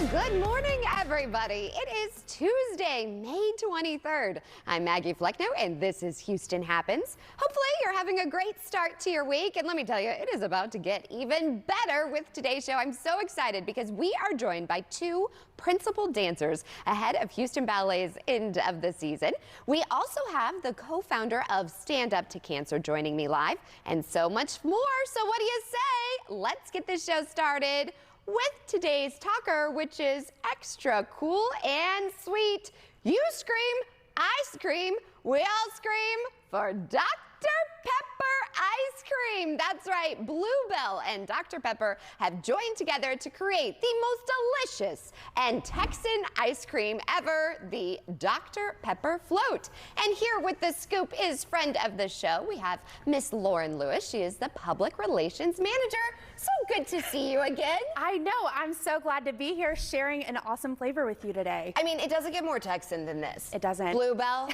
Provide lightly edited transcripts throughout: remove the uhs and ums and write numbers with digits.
Well, good morning, everybody. It is Tuesday, May 23rd. I'm Maggie Flecknoe, and this is Houston Happens. Hopefully, you're having a great start to your week, and let me tell you, it is about to get even better with today's show. I'm so excited because we are joined by two principal dancers ahead of Houston Ballet's end of the season. We also have the co-founder of Stand Up to Cancer joining me live, and so much more. So what do you say? Let's get this show started with today's talker, which is extra cool and sweet. You scream, I scream, we all scream for Dr. Pepper ice cream. That's right, Bluebell and Dr. Pepper have joined together to create the most delicious and Texan ice cream ever, the Dr. Pepper Float. And here with the scoop is friend of the show. We have Miss Lauren Lewis. She is the Public Relations Manager. So good to see you again. I know, I'm so glad to be here sharing an awesome flavor with you today. I mean, it doesn't get more Texan than this. It doesn't. Bluebell,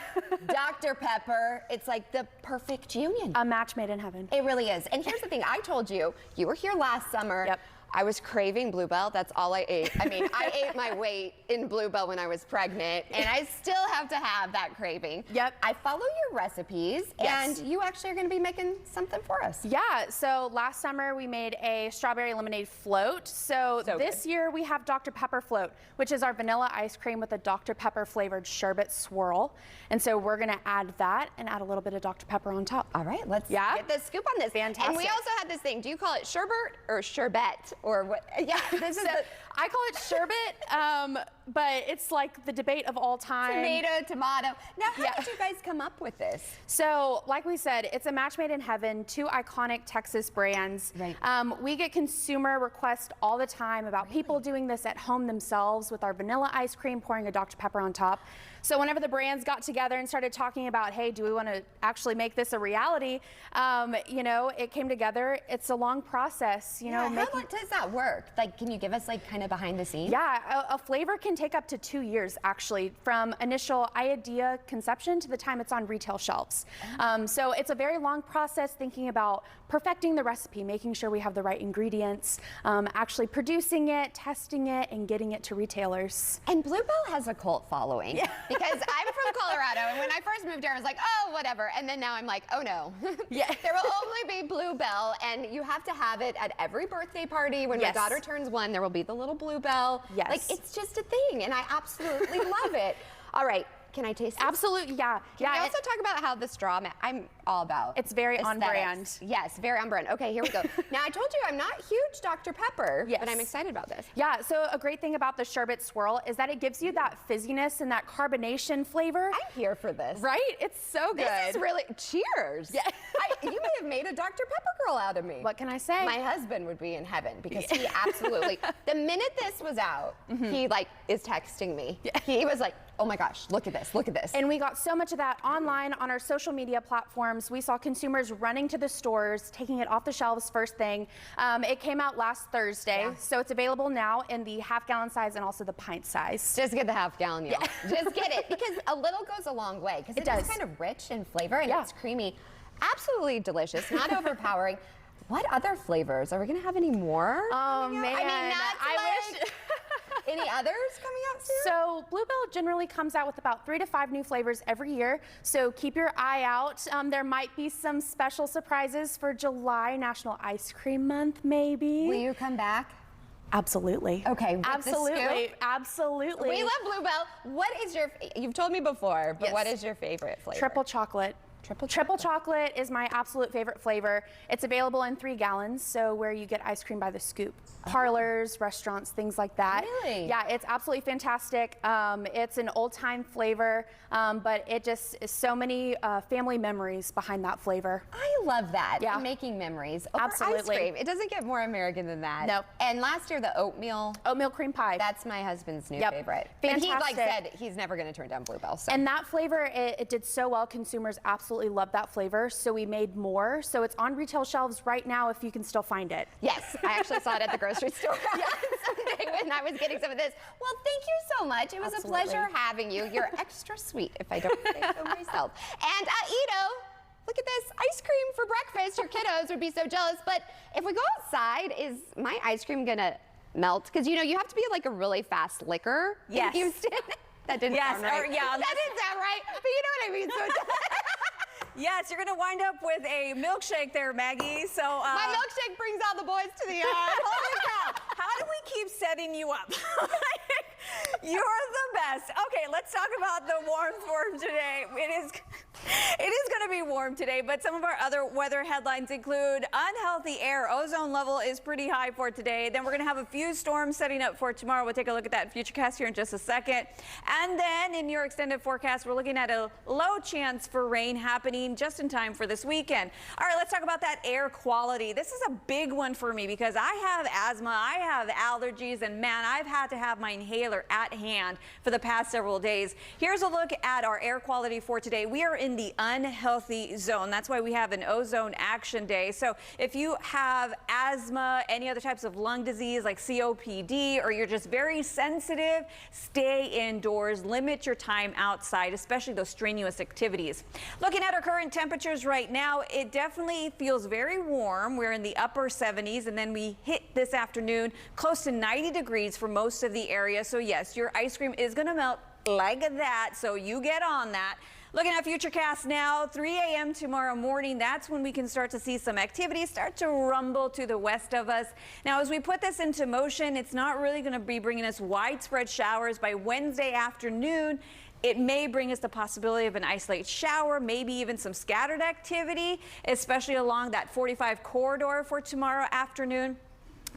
Dr. Pepper, it's like the perfect union. A match made in heaven. It really is. And here's the thing, I told you, you were here last summer. Yep. I was craving Bluebell. That's all I ate. I mean, I ate my weight in Bluebell when I was pregnant, and I still have to have that craving. Yep. I follow your recipes, Yes. and you actually are going to be making something for us. Yeah, so last summer we made a strawberry lemonade float. So this year we have Dr. Pepper Float, which is our vanilla ice cream with a Dr. Pepper flavored sherbet swirl. And so we're gonna add that and add a little bit of Dr. Pepper on top. All right, let's get the scoop on this. Fantastic. And we also had this thing. Do you call it sherbet or sherbet or what? Yeah, this is I call it sherbet, but it's like the debate of all time. Tomato. Now, how did you guys come up with this? So, like we said, it's a match made in heaven, two iconic Texas brands. Right. We get consumer requests all the time about people doing this at home themselves with our vanilla ice cream, pouring a Dr. Pepper on top. So whenever the brands got together and started talking about, hey, do we want to actually make this a reality? You know, it came together. It's a long process, you know. How does that work? Like, can you give us like kind of behind the scenes? Yeah, a flavor can take up to 2 years actually, from initial idea conception to the time it's on retail shelves. So it's a very long process thinking about perfecting the recipe, making sure we have the right ingredients, actually producing it, testing it, and getting it to retailers. And Bluebell has a cult following. Yeah. Because I'm from Colorado, and when I first moved here, I was like, oh, whatever. And then now I'm like, oh no. Yeah. There will only be Bluebell, and you have to have it at every birthday party. When my daughter turns 1, there will be the little Bluebell. Yes. Like, it's just a thing, and I absolutely love it. All right. Can I taste it? Absolutely, yeah. Can we also talk about how the straw, I'm all about it's very aesthetics. on brand. Yes, very on brand. Okay, here we go. Now, I told you I'm not huge Dr. Pepper, but I'm excited about this. Yeah, so a great thing about the sherbet swirl is that it gives you that fizziness and that carbonation flavor. I'm here for this. Right? It's so good. This is really, cheers. Yeah. You may have made a Dr. Pepper girl out of me. What can I say? My husband would be in heaven because he absolutely, the minute this was out, he like is texting me. Yeah. He was like, oh my gosh, look at this, look at this. And we got so much of that online on our social media platforms. We saw consumers running to the stores, taking it off the shelves first thing. It came out last Thursday, so it's available now in the half-gallon size and also the pint size. Just get the half-gallon, y'all. Just get it, because a little goes a long way, because it is kind of rich in flavor and it's creamy. Absolutely delicious, not overpowering. What other flavors? Are we gonna have any more? Oh man, I mean, I wish. Any others coming out soon? So Bluebell generally comes out with about 3 to 5 new flavors every year. So keep your eye out. There might be some special surprises for July, National Ice Cream Month, maybe. Will you come back? Absolutely. Okay. Absolutely. Absolutely. We love Bluebell. What is your? You've told me before, but what is your favorite flavor? Triple chocolate. Triple chocolate is my absolute favorite flavor. It's available in 3 gallons, so where you get ice cream by the scoop. Parlors, restaurants, things like that. Really? Yeah, it's absolutely fantastic. It's an old-time flavor, but it just is so many family memories behind that flavor. I love that. Yeah. Making memories over Absolutely. ice cream. It doesn't get more American than that. No. And last year, the oatmeal cream pie. That's my husband's new favorite. Fantastic. And he said he's never going to turn down Bluebell. So. And that flavor, it did so well. Consumers absolutely loved that flavor, so we made more. So it's on retail shelves right now if you can still find it. Yes, I actually saw it at the grocery store on Sunday when I was getting some of this. Well, thank you so much. It was a pleasure having you. You're extra sweet, if I don't say so myself. And Ito, look at this ice cream for breakfast. Your kiddos would be so jealous. But if we go outside, is my ice cream gonna melt? Because, you have to be like a really fast liquor Yes. in Houston. That didn't sound right. Or, yeah, that didn't sound right, but you know what I mean. So yes, you're going to wind up with a milkshake there, Maggie. So my milkshake brings all the boys to the yard. holy cow. How do we keep setting you up? You're the best. Okay, let's talk about the warm form today. It is going to be warm today, but some of our other weather headlines include unhealthy air. Ozone level is pretty high for today. Then we're going to have a few storms setting up for tomorrow. We'll take a look at that futurecast here in just a second. And then in your extended forecast, we're looking at a low chance for rain happening just in time for this weekend. All right, let's talk about that air quality. This is a big one for me because I have asthma, I have allergies, and man, I've had to have my inhaler at hand for the past several days. Here's a look at our air quality for today. We are in the unhealthy zone. That's why we have an ozone action day. So if you have asthma, any other types of lung disease like COPD, or you're just very sensitive, stay indoors, limit your time outside, especially those strenuous activities. Looking at our current temperatures right now, it definitely feels very warm. We're in the upper 70s, and then we hit this afternoon close to 90 degrees for most of the area. So yes, your ice cream is going to melt like that, so you get on that. Looking at Futurecast now, 3 a.m. tomorrow morning, that's when we can start to see some activity start to rumble to the west of us. Now, as we put this into motion, it's not really going to be bringing us widespread showers. By Wednesday afternoon, it may bring us the possibility of an isolated shower, maybe even some scattered activity, especially along that 45 corridor for tomorrow afternoon.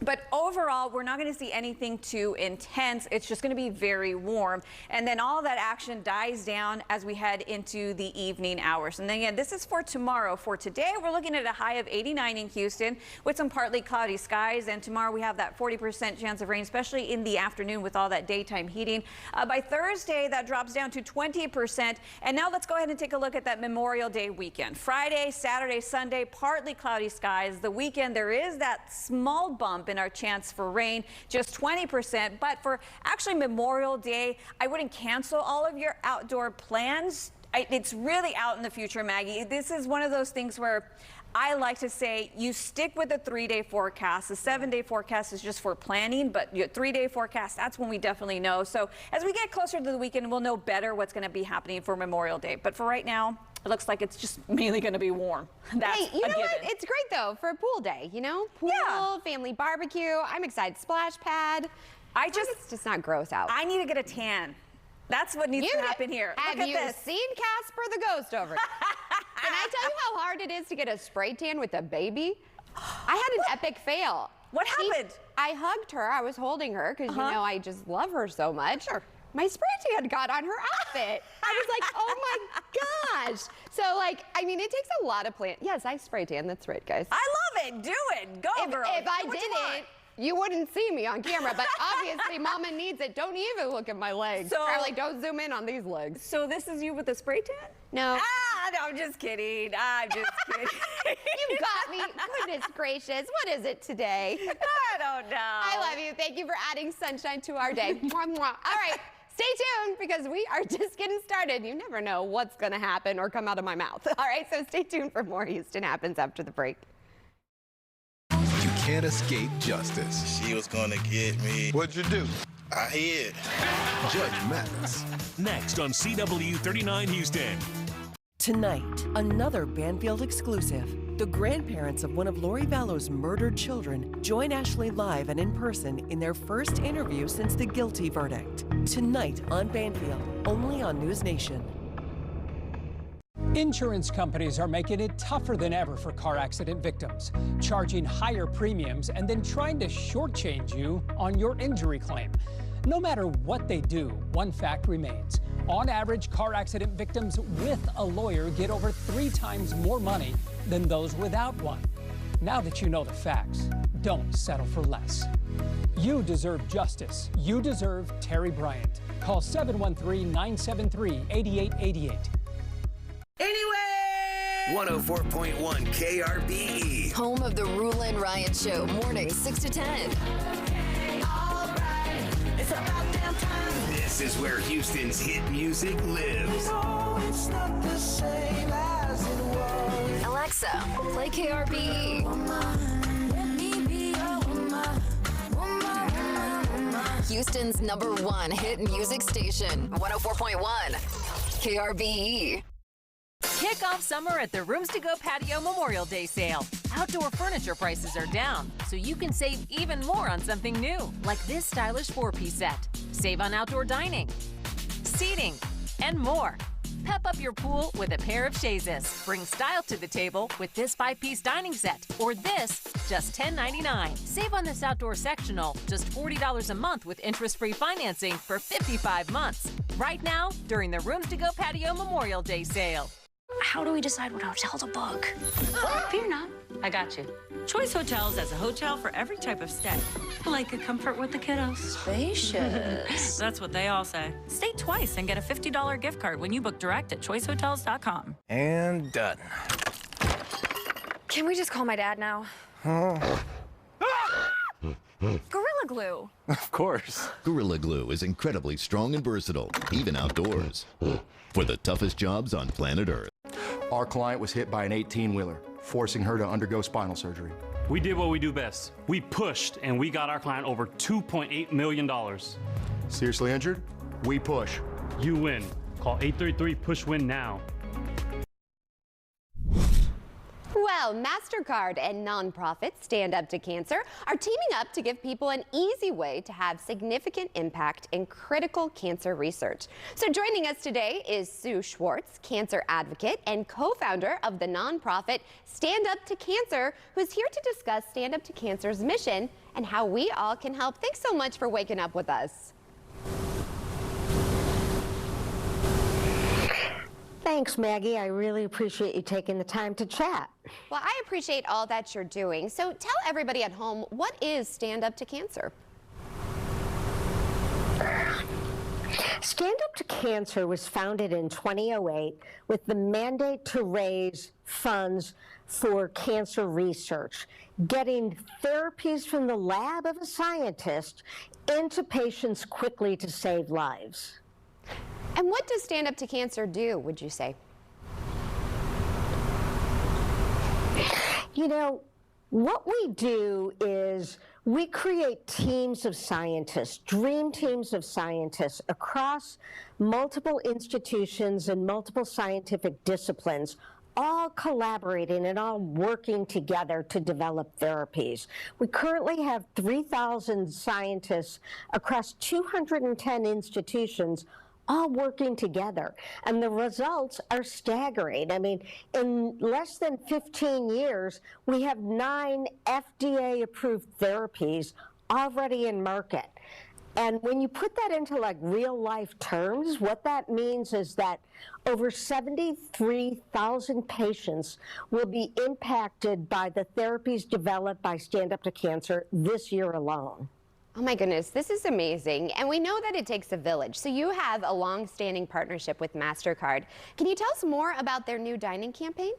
But overall, we're not going to see anything too intense. It's just going to be very warm. And then all that action dies down as we head into the evening hours. And then again, this is for tomorrow. For today, we're looking at a high of 89 in Houston with some partly cloudy skies. And tomorrow we have that 40% chance of rain, especially in the afternoon with all that daytime heating. By Thursday, that drops down to 20%. And now let's go ahead and take a look at that Memorial Day weekend. Friday, Saturday, Sunday, partly cloudy skies. The weekend, there is that small bump in our chance for rain, just 20%. But for actually Memorial Day, I wouldn't cancel all of your outdoor plans. It's really out in the future, Maggie. This is one of those things where I like to say you stick with the 3-day forecast. The 7-day forecast is just for planning, but your 3-day forecast, that's when we definitely know. So as we get closer to the weekend, we'll know better what's going to be happening for Memorial Day. But for right now, it looks like it's just mainly going to be warm. That's hey, you know what? It's great, though, for a pool day, Pool, family barbecue. I'm excited. Splash pad. It's just not gross out. I need to get a tan. That's what needs to happen here. Have you seen Casper the Ghost over there? Can I tell you how hard it is to get a spray tan with a baby? I had an epic fail. What happened? I hugged her. I was holding her because, I just love her so much. Sure. My spray tan got on her outfit. I was like, oh my gosh. So it takes a lot of Yes, I spray tan. That's right, guys. I love it. Do it. Go, girl. If I didn't, you wouldn't see me on camera, but obviously Mama needs it. Don't even look at my legs. So, Carly, don't zoom in on these legs. So this is you with a spray tan? No. No, I'm just kidding. I'm just kidding. You got me. Goodness gracious. What is it today? I don't know. I love you. Thank you for adding sunshine to our day. Mwah, mwah. All right. Stay tuned because we are just getting started. You never know what's going to happen or come out of my mouth. All right. So stay tuned for more Houston Happens after the break. You can't escape justice. She was gonna get me. What'd you do? I hid. Judge Mathis. Next on CW 39 Houston. Tonight, another Banfield exclusive. The grandparents of one of Lori Vallow's murdered children join Ashley live and in person in their first interview since the guilty verdict. Tonight on Banfield, only on News Nation. Insurance companies are making it tougher than ever for car accident victims, charging higher premiums and then trying to shortchange you on your injury claim. No matter what they do, one fact remains. On average, car accident victims with a lawyer get over 3 times more money than those without one. Now that you know the facts, don't settle for less. You deserve justice. You deserve Terry Bryant. Call 713-973-8888. Anyway! 104.1 KRBE. Home of the Rule and Ryan Show, mornings 6 to 10. This is where Houston's hit music lives. Alexa, play KRBE. Houston's #1 hit music station, 104.1 KRBE. Kick off summer at the Rooms to Go Patio Memorial Day sale. Outdoor furniture prices are down, so you can save even more on something new, like this stylish 4-piece set. Save on outdoor dining, seating, and more. Pep up your pool with a pair of chaises. Bring style to the table with this 5-piece dining set, or this, just $10.99. Save on this outdoor sectional, just $40 a month with interest-free financing for 55 months. Right now, during the Rooms to Go Patio Memorial Day sale. How do we decide what hotel to book? Fear not. I got you. Choice Hotels has a hotel for every type of stay. Like a comfort with the kiddos. Spacious. That's what they all say. Stay twice and get a $50 gift card when you book direct at choicehotels.com. And done. Can we just call my dad now? Gorilla Glue. Of course. Gorilla Glue is incredibly strong and versatile, even outdoors. For the toughest jobs on planet Earth. Our client was hit by an 18-wheeler, forcing her to undergo spinal surgery. We did what we do best. We pushed, and we got our client over $2.8 million. Seriously injured? We push. You win. Call 833-PUSH-WIN now. Well, MasterCard and nonprofits Stand Up to Cancer are teaming up to give people an easy way to have significant impact in critical cancer research. So joining us today is Sue Schwartz, cancer advocate and co-founder of the nonprofit Stand Up to Cancer, who's here to discuss Stand Up to Cancer's mission and how we all can help. Thanks so much for waking up with us. Thanks, Maggie. I really appreciate you taking the time to chat. Well, I appreciate all that you're doing. So tell everybody at home, what is Stand Up to Cancer? Stand Up to Cancer was founded in 2008 with the mandate to raise funds for cancer research, getting therapies from the lab of a scientist into patients quickly to save lives. And what does Stand Up to Cancer do, would you say? You know, what we do is we create teams of scientists, dream teams of scientists across multiple institutions and multiple scientific disciplines, all collaborating and all working together to develop therapies. We currently have 3,000 scientists across 210 institutions all working together, and the results are staggering. I mean, in less than 15 years, we have 9 FDA-approved therapies already in market. And when you put that into like real-life terms, what that means is that over 73,000 patients will be impacted by the therapies developed by Stand Up to Cancer this year alone. Oh my goodness, this is amazing. And we know that it takes a village. So you have a long-standing partnership with MasterCard. Can you tell us more about their new dining campaign?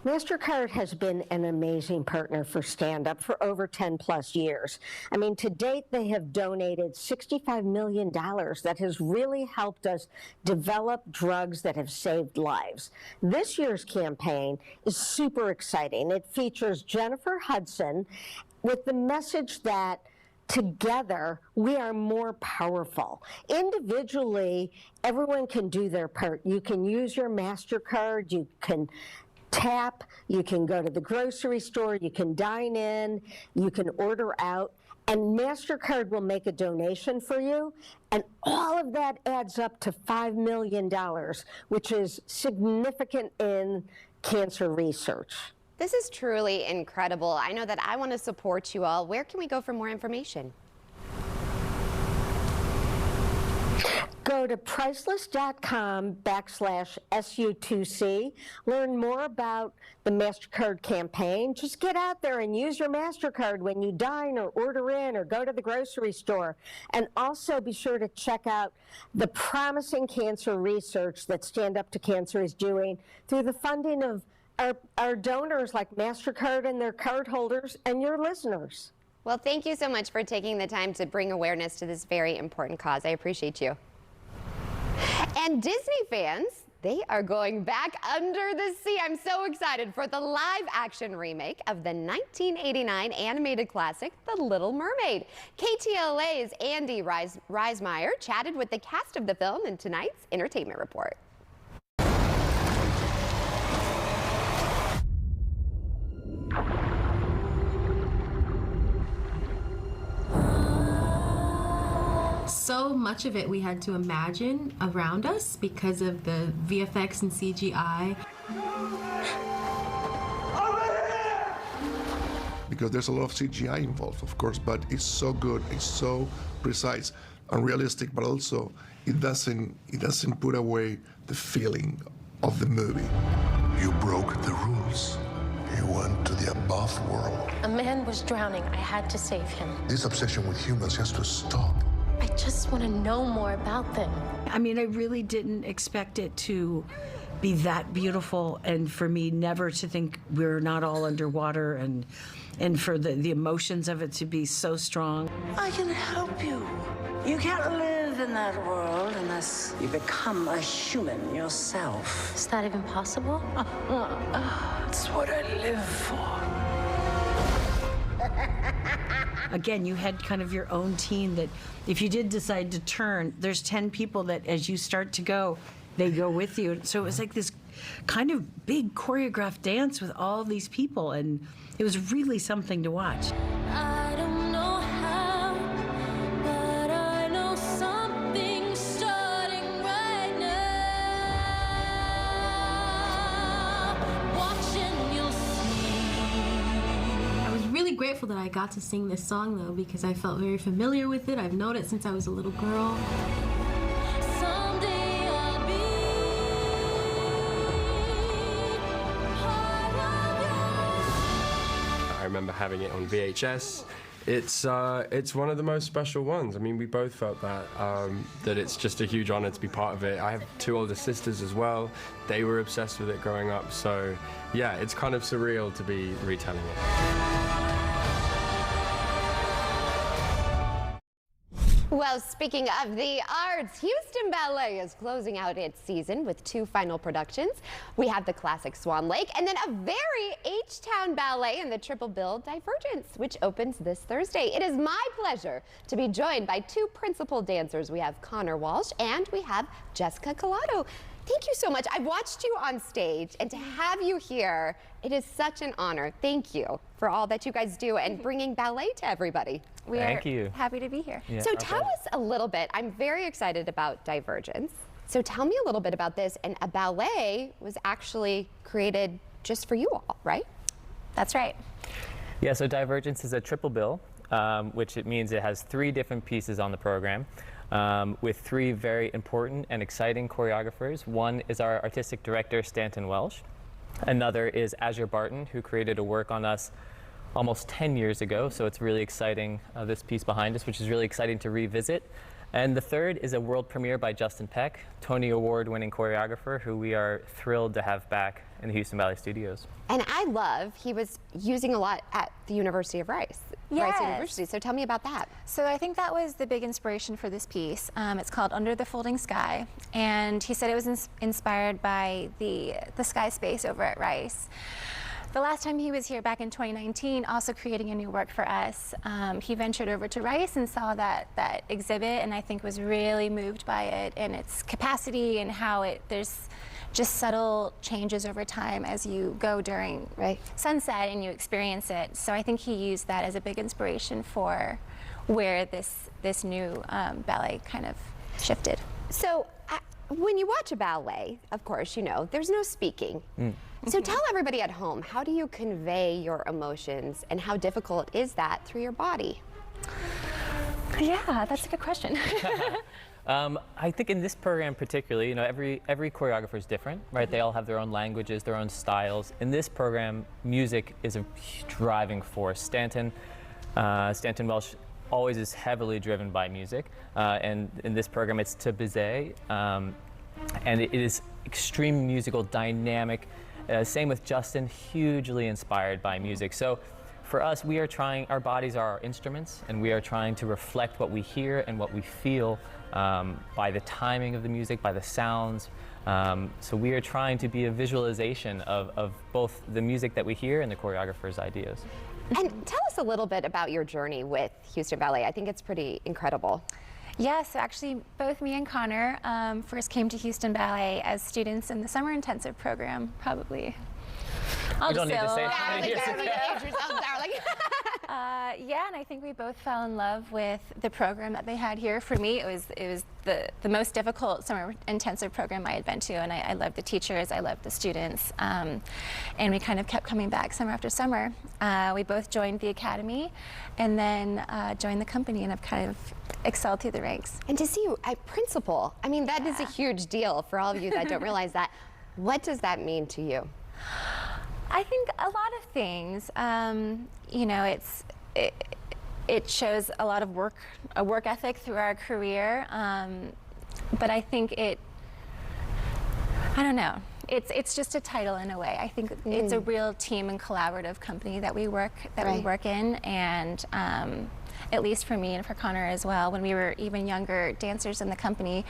MasterCard has been an amazing partner for Stand Up for over 10 plus years. I mean, to date, they have donated $65 million that has really helped us develop drugs that have saved lives. This year's campaign is super exciting. It features Jennifer Hudson with the message that together, we are more powerful. Individually, everyone can do their part. You can use your MasterCard, you can tap, you can go to the grocery store, you can dine in, you can order out, and MasterCard will make a donation for you, and all of that adds up to $5 million, which is significant in cancer research. This is truly incredible. I know that I want to support you all. Where can we go for more information? Go to priceless.com/SU2C. Learn more about the MasterCard campaign. Just get out there and use your MasterCard when you dine or order in or go to the grocery store. And also be sure to check out the promising cancer research that Stand Up to Cancer is doing through the funding of our donors like MasterCard and their card holders and your listeners. Well, thank you so much for taking the time to bring awareness to this very important cause. I appreciate you. And Disney fans, They are going back under the sea. I'm so excited for the live-action remake of the 1989 animated classic, The Little Mermaid. KTLA's Andy Reismeyer chatted with the cast of the film in tonight's Entertainment Report. So much of it we had to imagine around us because of the VFX and CGI. Because there's a lot of CGI involved, of course, but it's so good, it's so precise and realistic, but also it doesn't put away the feeling of the movie. You broke the rules. You went to the above world. A man was drowning. I had to save him. This obsession with humans has to stop. I just want to know more about them. I mean, I really didn't expect it to be that beautiful, and for me never to think we're not all underwater, and for the emotions of it to be so strong. I can help you. You can't live in that world unless you become a human yourself. Is that even possible? It's what I live for. Again, you had kind of your own team that if you did decide to turn, there's 10 people that as you start to go, they go with you. So it was like this kind of big choreographed dance with all these people, and it was really something to watch. I don't know how, but I know something's starting right now. Watching, you'll I was really grateful that I got to sing this song, though, because I felt very familiar with it. I've known it since I was a little girl. someday I'll be part of I remember having it on VHS. It's one of the most special ones. I mean, we both felt that it's just a huge honor to be part of it. I have 2 older sisters as well. They were obsessed with it growing up. So yeah, it's kind of surreal to be retelling it. Well, speaking of the arts, Houston Ballet is closing out its season with 2 final productions. We have the classic Swan Lake and then a very H-Town ballet in the triple bill Divergence, which opens this Thursday. It is my pleasure to be joined by 2 principal dancers. We have Connor Walsh and we have Jessica Collado. Thank you so much. I've watched you on stage, and to have you here, it is such an honor. Thank you for all that you guys do and bringing ballet to everybody. We Thank are you. happy to be here. Yeah, So tell us a little bit. I'm very excited about Divergence. So tell me a little bit about this. And a ballet was actually created just for you all, right? That's right. Yeah, so Divergence is a triple bill, which it means it has 3 different pieces on the program. With 3 very important and exciting choreographers. One is our artistic director, Stanton Welsh. Another is Azure Barton, who created a work on us almost 10 years ago, so it's really exciting, this piece behind us, which is really exciting to revisit. And the third is a world premiere by Justin Peck, Tony Award-winning choreographer, who we are thrilled to have back in the Houston Ballet Studios. And I love, he was using a lot at the University of Rice. Rice Yes. University. So tell me about that. So I think that was the big inspiration for this piece. It's called Under the Folding Sky, and he said it was inspired by the sky space over at Rice. The last time he was here back in 2019, also creating a new work for us, he ventured over to Rice and saw that exhibit, and I think was really moved by it and its capacity and how there's just subtle changes over time as you go during sunset and you experience it. So I think he used that as a big inspiration for where this new ballet kind of shifted. So when you watch a ballet, of course, you know, there's no speaking. So tell everybody at home, how do you convey your emotions and how difficult is that through your body? Yeah, that's a good question. I think in this program particularly, you know, every choreographer is different, right? They all have their own languages, their own styles. In this program, music is a driving force. Stanton Welsh always is heavily driven by music, and in this program it's to Bizet, and it is extreme musical, dynamic. Same with Justin, hugely inspired by music. So for us, we are trying, our bodies are our instruments, and we are trying to reflect what we hear and what we feel by the timing of the music, by the sounds. So we are trying to be a visualization of both the music that we hear and the choreographer's ideas. And tell us a little bit about your journey with Houston Ballet. I think it's pretty incredible. Yeah, so actually both me and Connor first came to Houston Ballet as students in the summer intensive program, probably. You don't need to say how many years ago. Yeah, and I think we both fell in love with the program that they had here. For me, it was the most difficult summer intensive program I had been to, and I loved the teachers, I loved the students, and we kind of kept coming back summer after summer. We both joined the academy, and then joined the company, and have kind of excelled through the ranks. And to see you at principal, I mean, that is a huge deal for all of you that don't realize that. What does that mean to you? I think a lot of things. You know, it shows a lot of work ethic through our career. But I think I don't know. It's just a title in a way. I think it's a real team and collaborative company that we work in, and at least for me and for Connor as well, when we were even younger dancers in the company,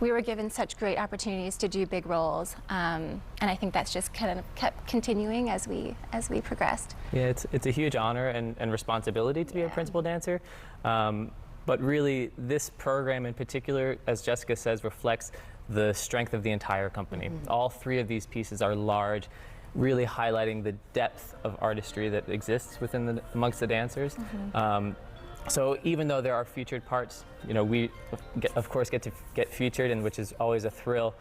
we were given such great opportunities to do big roles, and I think that's just kind of kept continuing as we progressed. Yeah, it's a huge honor and responsibility to be a principal dancer, but really this program in particular, as Jessica says, reflects the strength of the entire company. All three of these pieces are large, really highlighting the depth of artistry that exists amongst the dancers. So even though there are featured parts, you know, we of course get to get featured, and which is always a thrill.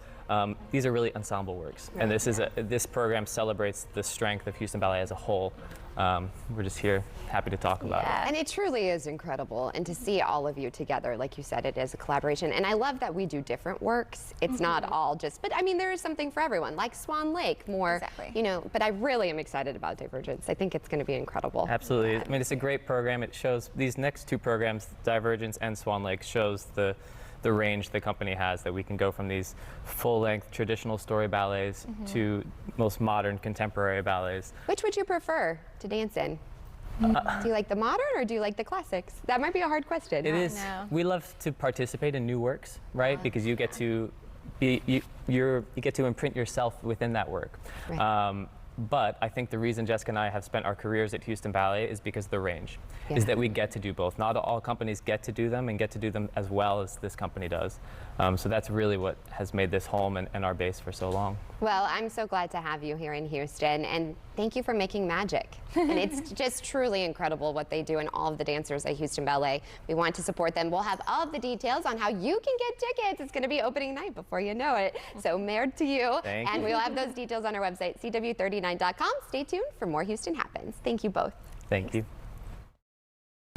These are really ensemble works, and this program celebrates the strength of Houston Ballet as a whole. We're just here, happy to talk about it. And it truly is incredible, and to see all of you together, like you said, it is a collaboration. And I love that we do different works. It's not all just, but I mean, there is something for everyone, like Swan Lake, more, you know. But I really am excited about Divergence. I think it's going to be incredible. Absolutely. I mean, it's a great program. It shows these next two programs, Divergence and Swan Lake, shows the range the company has, that we can go from these full-length traditional story ballets to most modern contemporary ballets. Which would you prefer to dance in? Do you like the modern or do you like the classics? That might be a hard question. It is. We love to participate in new works, right? Because you get to you get to imprint yourself within that work. Right. But I think the reason Jessica and I have spent our careers at Houston Ballet is because of the range, is that we get to do both. Not all companies get to do them and get to do them as well as this company does. So that's really what has made this home and our base for so long. Well, I'm so glad to have you here in Houston, and thank you for making magic. And it's just truly incredible what they do, and all of the dancers at Houston Ballet. We want to support them. We'll have all of the details on how you can get tickets. It's going to be opening night before you know it. So merit to you. And we'll have those details on our website, CW39.com. Stay tuned for more Houston Happens. Thank you both. Thank you.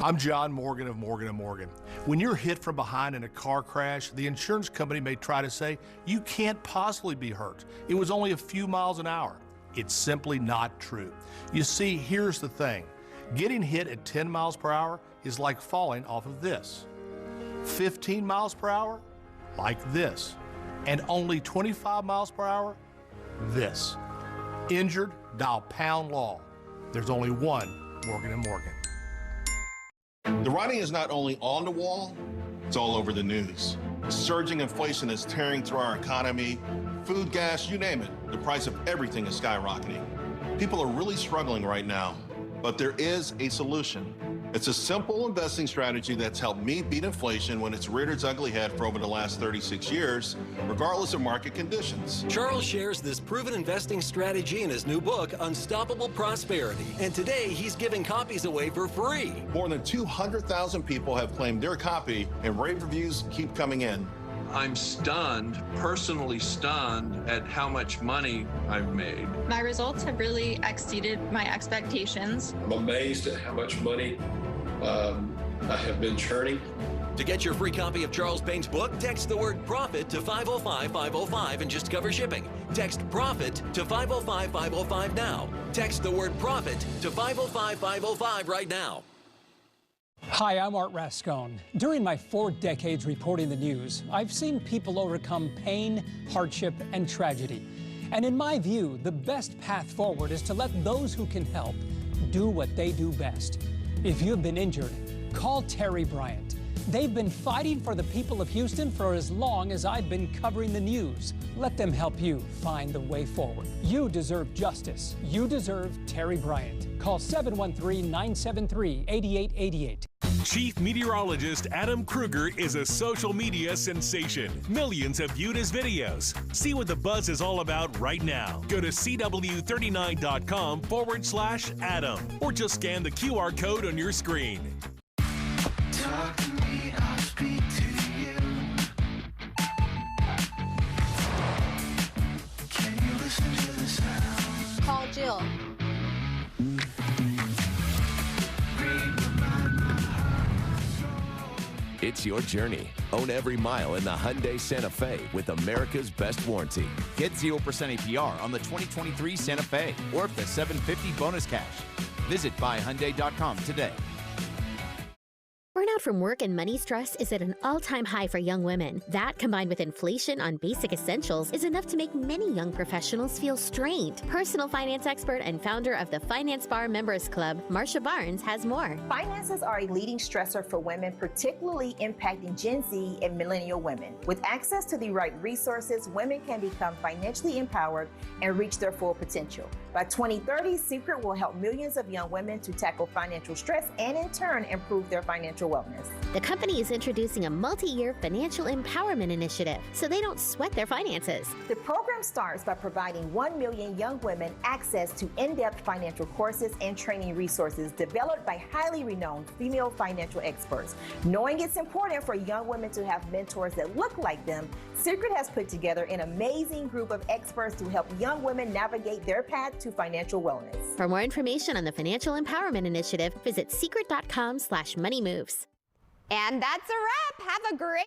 I'm John Morgan of Morgan & Morgan. When you're hit from behind in a car crash, the insurance company may try to say, you can't possibly be hurt. It was only a few miles an hour. It's simply not true. You see, here's the thing. Getting hit at 10 miles per hour is like falling off of this. 15 miles per hour, like this. And only 25 miles per hour, this. Injured, dial pound law. There's only one Morgan & Morgan. The writing is not only on the wall, it's all over the news. Surging inflation is tearing through our economy. Food, gas, you name it, the price of everything is skyrocketing. People are really struggling right now, but there is a solution. It's a simple investing strategy that's helped me beat inflation when it's reared its ugly head for over the last 36 years, regardless of market conditions. Charles shares this proven investing strategy in his new book, Unstoppable Prosperity. And today, he's giving copies away for free. More than 200,000 people have claimed their copy, and rave reviews keep coming in. I'm stunned, personally stunned, at how much money I've made. My results have really exceeded my expectations. I'm amazed at how much money I have been churning. To get your free copy of Charles Payne's book, text the word PROFIT to 505-505 and just cover shipping. Text PROFIT to 505-505 now. Text the word PROFIT to 505-505 right now. Hi, I'm Art Rascone. During my 4 decades reporting the news, I've seen people overcome pain, hardship, and tragedy. And in my view, the best path forward is to let those who can help do what they do best. If you've been injured, call Terry Bryant. They've been fighting for the people of Houston for as long as I've been covering the news. Let them help you find the way forward. You deserve justice. You deserve Terry Bryant. Call 713-973-8888. Chief Meteorologist Adam Kruger is a social media sensation. Millions have viewed his videos. See what the buzz is all about right now. Go to CW39.com/Adam or just scan the QR code on your screen. Talk to me, I'll speak to you. Can you listen to the sound? Call Jill. It's your journey. Own every mile in the Hyundai Santa Fe with America's best warranty. Get 0% APR on the 2023 Santa Fe or up to $750 bonus cash. Visit buyhyundai.com today. Burnout from work and money stress is at an all-time high for young women. That, combined with inflation on basic essentials, is enough to make many young professionals feel strained. Personal finance expert and founder of the Finance Bar Members Club, Marsha Barnes, has more. Finances are a leading stressor for women, particularly impacting Gen Z and millennial women. With access to the right resources, women can become financially empowered and reach their full potential. By 2030, Secret will help millions of young women to tackle financial stress and, in turn, improve their financial wellness. The company is introducing a multi-year financial empowerment initiative so they don't sweat their finances. The program starts by providing 1 million young women access to in-depth financial courses and training resources developed by highly renowned female financial experts. Knowing it's important for young women to have mentors that look like them, Secret has put together an amazing group of experts to help young women navigate their path to financial wellness. For more information on the Financial Empowerment Initiative, visit secret.com/moneymoves. And that's a wrap. Have a great